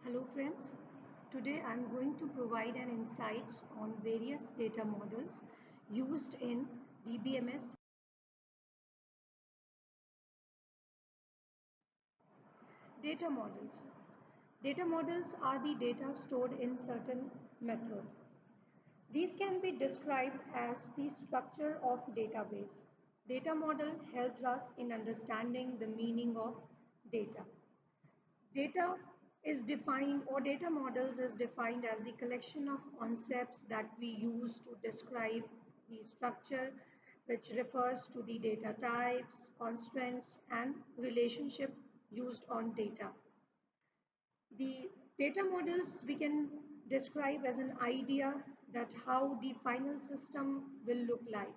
Hello friends, today I am going to provide an insights on various data models used in DBMS. Data models. Data models are the data stored in certain method. These can be described as the structure of database. Data model helps us in understanding the meaning of data. Data is defined or data models is defined as the collection of concepts that we use to describe the structure which refers to the data types, constraints and relationship used on data. The data models we can describe as an idea that how the final system will look like.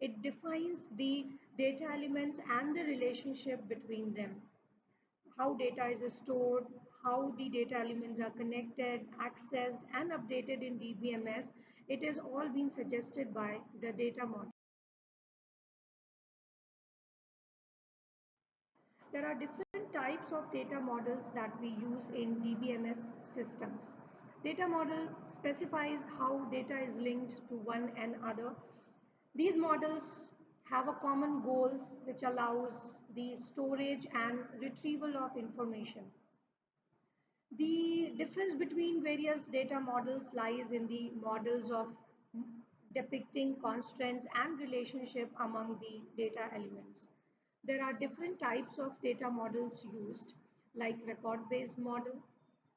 It defines the data elements and the relationship between them, how data is stored, how the data elements are connected, accessed, and updated in DBMS. It is all being suggested by the data model. There are different types of data models that we use in DBMS systems. Data model specifies how data is linked to one another. These models have a common goals which allows the storage and retrieval of information. The difference between various data models lies in the models of depicting constraints and relationship among the data elements. There are different types of data models used like record-based model,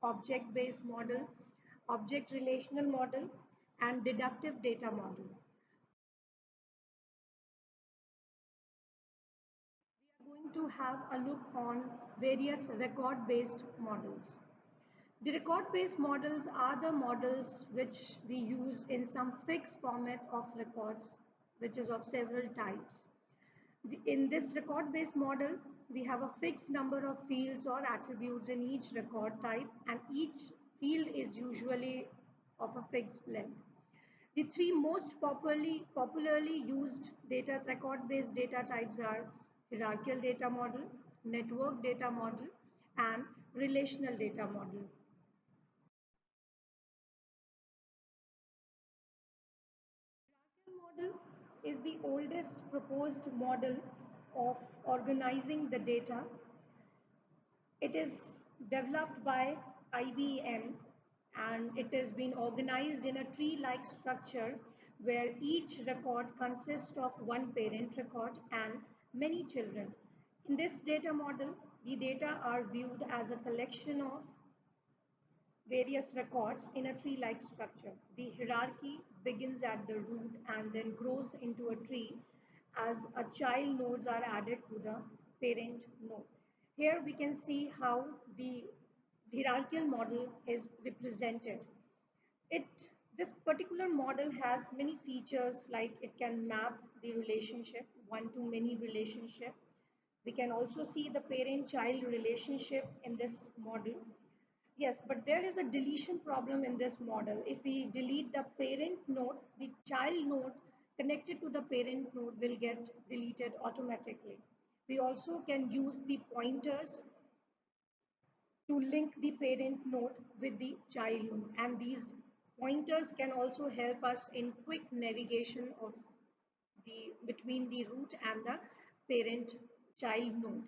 object-based model, object relational model, and deductive data model. We are going to have a look on various record-based models. The record-based models are the models which we use in some fixed format of records, which is of several types. In this record-based model, we have a fixed number of fields or attributes in each record type, and each field is usually of a fixed length. The three most popularly used data record-based data types are hierarchical data model, network data model, and relational data model. Hierarchical model is the oldest proposed model of organizing the data. It is developed by IBM and it has been organized in a tree-like structure where each record consists of one parent record and many children. In this data model, the data are viewed as a collection of various records in a tree-like structure. The hierarchy begins at the root and then grows into a tree as a child nodes are added to the parent node. Here we can see how the hierarchical model is represented. This particular model has many features like it can map the relationship, one to many relationship. We can also see the parent-child relationship in this model. Yes, but there is a deletion problem in this model. If we delete the parent node, the child node connected to the parent node will get deleted automatically. We also can use the pointers to link the parent node with the child node, and these pointers can also help us in quick navigation of the between the root and the parent child node.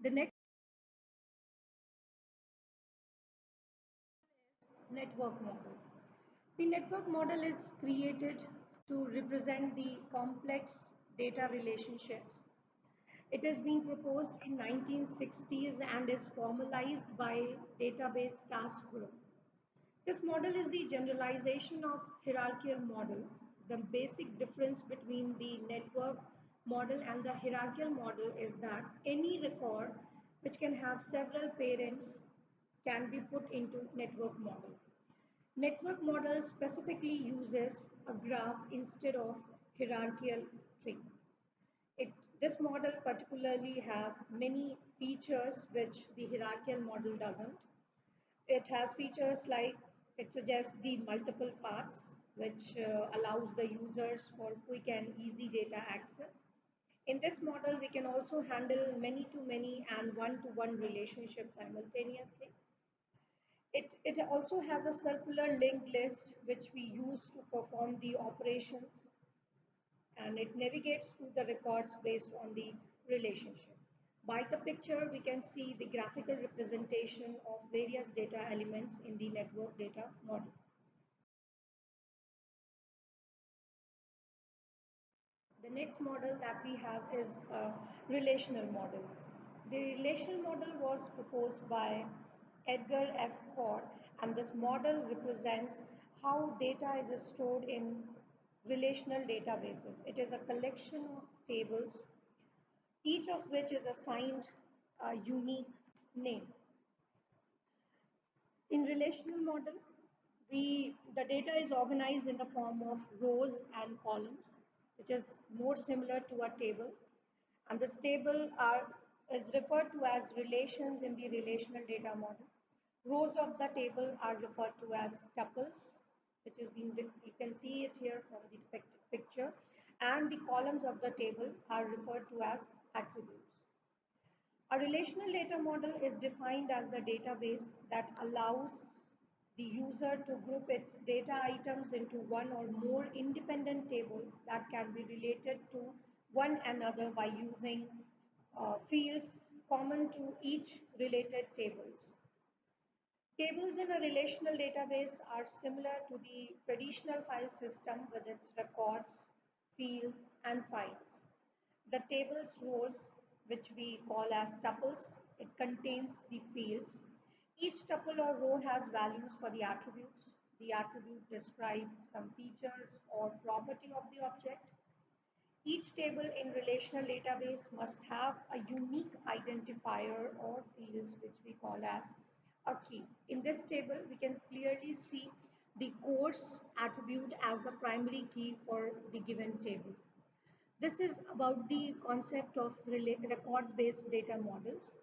The next network model. The network model is created to represent the complex data relationships. It has been proposed in 1960s and is formalized by Database Task Group. This model is the generalization of hierarchical model. The basic difference between the network model and the hierarchical model is that any record which can have several parents can be put into network model. Network model specifically uses a graph instead of hierarchical tree. This model particularly have many features which the hierarchical model doesn't. It has features like it suggests the multiple paths, which allows the users for quick and easy data access. In this model, we can also handle many-to-many and one-to-one relationships simultaneously. It also has a circular linked list which we use to perform the operations, and it navigates to the records based on the relationship. By the picture, we can see the graphical representation of various data elements in the network data model. The next model that we have is a relational model. The relational model was proposed by Edgar F. Cord, and this model represents how data is stored in relational databases. It is a collection of tables, each of which is assigned a unique name. In relational model, the data is organized in the form of rows and columns, which is more similar to a table. And this table is referred to as relations in the relational data model. Rows of the table are referred to as tuples, which is being, you can see it here from the picture. And the columns of the table are referred to as attributes. A relational data model is defined as the database that allows the user to group its data items into one or more independent table that can be related to one another by using fields common to each related tables. Tables in a relational database are similar to the traditional file system with its records, fields, and files. The table's rows, which we call as tuples, it contains the fields. Each tuple or row has values for the attributes. The attribute describes some features or property of the object. Each table in relational database must have a unique identifier or fields which we call as a key. In this table, we can clearly see the course attribute as the primary key for the given table. This is about the concept of record-based data models.